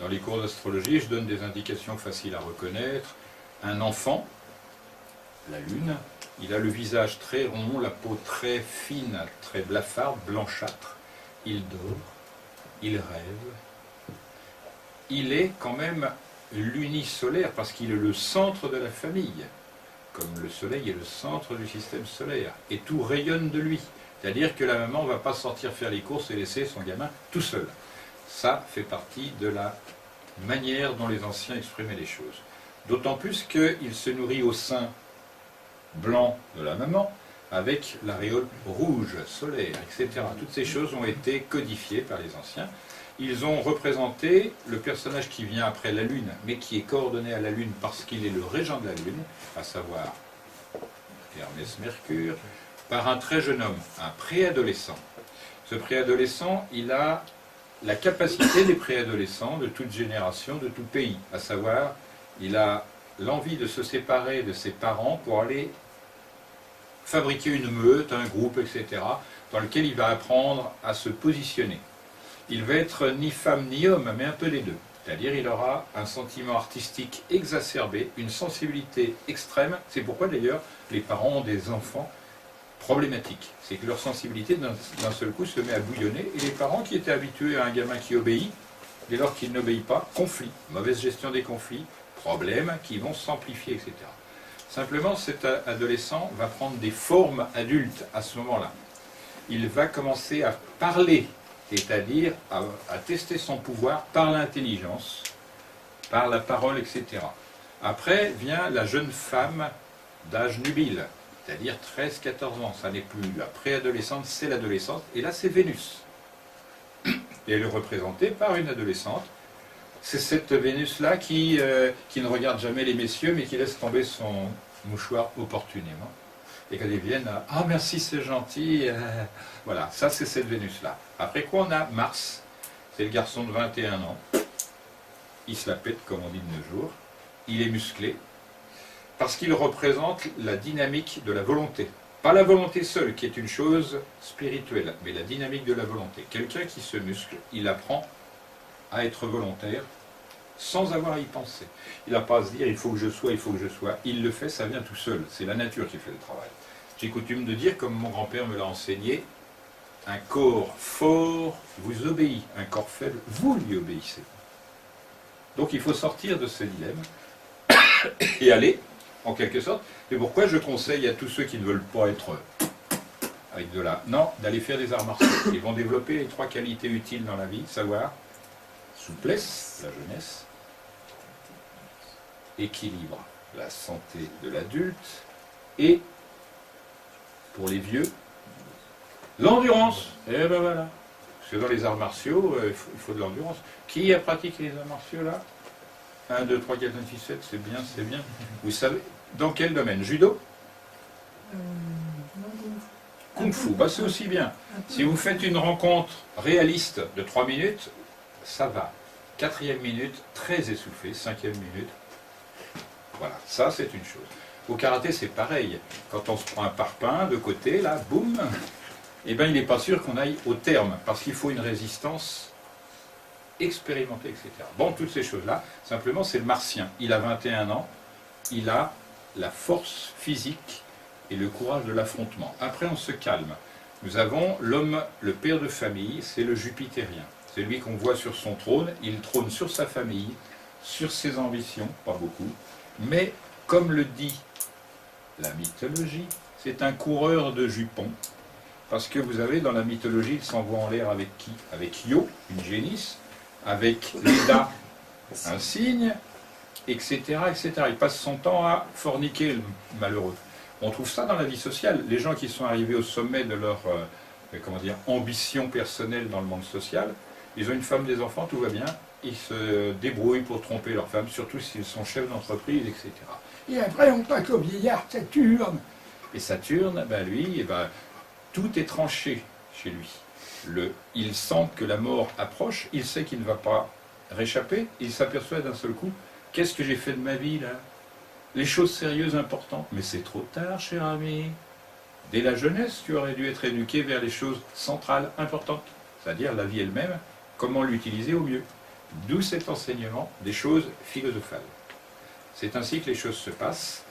Dans les cours d'astrologie, je donne des indications faciles à reconnaître. Un enfant, la lune, il a le visage très rond, la peau très fine, très blafarde, blanchâtre. Il dort, il rêve. Il est quand même l'unisolaire parce qu'il est le centre de la famille, comme le soleil est le centre du système solaire, et tout rayonne de lui. C'est-à-dire que la maman ne va pas sortir faire les courses et laisser son gamin tout seul. Ça fait partie de la manière dont les anciens exprimaient les choses. D'autant plus qu'il se nourrit au sein blanc de la maman, avec l'aréole rouge, solaire, etc. Toutes ces choses ont été codifiées par les anciens. Ils ont représenté le personnage qui vient après la Lune, mais qui est coordonné à la Lune parce qu'il est le régent de la Lune, à savoir Hermès Mercure, par un très jeune homme, un préadolescent. Ce préadolescent, il a la capacité des préadolescents de toute génération, de tout pays, à savoir, il a l'envie de se séparer de ses parents pour aller fabriquer une meute, un groupe, etc., dans lequel il va apprendre à se positionner. Il va être ni femme ni homme, mais un peu des deux. C'est-à-dire il aura un sentiment artistique exacerbé, une sensibilité extrême. C'est pourquoi d'ailleurs les parents ont des enfants problématiques. C'est que leur sensibilité d'un seul coup se met à bouillonner, et les parents qui étaient habitués à un gamin qui obéit, dès lors qu'il n'obéit pas, conflit, mauvaise gestion des conflits, problèmes qui vont s'amplifier, etc. Simplement, cet adolescent va prendre des formes adultes à ce moment-là. Il va commencer à parler, c'est-à-dire à tester son pouvoir par l'intelligence, par la parole, etc. Après vient la jeune femme d'âge nubile, c'est-à-dire 13-14 ans. Ça n'est plus la préadolescente, c'est l'adolescente, et là c'est Vénus. Et elle est représentée par une adolescente. C'est cette Vénus-là qui ne regarde jamais les messieurs, mais qui laisse tomber son mouchoir opportunément. Et quand ils viennent, « Ah, merci, c'est gentil !» Voilà, ça c'est cette Vénus-là. Après quoi, on a Mars. C'est le garçon de 21 ans. Il se la pète, comme on dit de nos jours. Il est musclé. Parce qu'il représente la dynamique de la volonté. Pas la volonté seule, qui est une chose spirituelle, mais la dynamique de la volonté. Quelqu'un qui se muscle, il apprend à être volontaire sans avoir à y penser. Il n'a pas à se dire il faut que je sois, il faut que je sois. Il le fait, ça vient tout seul. C'est la nature qui fait le travail. J'ai coutume de dire, comme mon grand-père me l'a enseigné, un corps fort vous obéit, un corps faible, vous lui obéissez. Donc il faut sortir de ce dilemme et aller, en quelque sorte. C'est pourquoi je conseille à tous ceux qui ne veulent pas être avec de la... Non, d'aller faire des arts martiaux. Ils vont développer les 3 qualités utiles dans la vie, savoir souplesse, la jeunesse, équilibre, la santé de l'adulte, et, pour les vieux, l'endurance. Et ben voilà. Parce que dans les arts martiaux, il faut de l'endurance. Qui a pratiqué les arts martiaux là? 1, 2, 3, 4, 5, 6, 7, c'est bien, c'est bien. Vous savez, dans quel domaine? Judo? Kung Fu, bah c'est aussi bien. Si vous faites une rencontre réaliste de 3 minutes, ça va. 4e minute, très essoufflé. 5e minute, voilà, ça c'est une chose. Au karaté, c'est pareil. Quand on se prend un parpaing de côté, là, boum, eh bien il n'est pas sûr qu'on aille au terme, parce qu'il faut une résistance expérimentée, etc. Bon, toutes ces choses-là, simplement, c'est le martien. Il a 21 ans, il a la force physique et le courage de l'affrontement. Après, on se calme. Nous avons l'homme, le père de famille, c'est le jupitérien. C'est lui qu'on voit sur son trône, il trône sur sa famille, sur ses ambitions, pas beaucoup, mais comme le dit la mythologie, c'est un coureur de jupons, parce que vous avez dans la mythologie, il s'envoie en l'air avec qui? Avec Io, une génisse, avec Leda, un cygne, etc., etc. Il passe son temps à forniquer, le malheureux. On trouve ça dans la vie sociale. Les gens qui sont arrivés au sommet de leur ambition personnelle dans le monde social, ils ont une femme, des enfants, tout va bien, ils se débrouillent pour tromper leur femme, surtout s'ils sont chefs d'entreprise, etc. Et après, on passe au vieillard Saturne. Et Saturne, ben lui, tout est tranché chez lui. Il sent que la mort approche, il sait qu'il ne va pas réchapper, il s'aperçoit d'un seul coup, qu'est-ce que j'ai fait de ma vie là? Les choses sérieuses, importantes. Mais c'est trop tard, cher ami. Dès la jeunesse, tu aurais dû être éduqué vers les choses centrales, importantes. C'est-à-dire la vie elle-même, comment l'utiliser au mieux. D'où cet enseignement des choses philosophales. C'est ainsi que les choses se passent.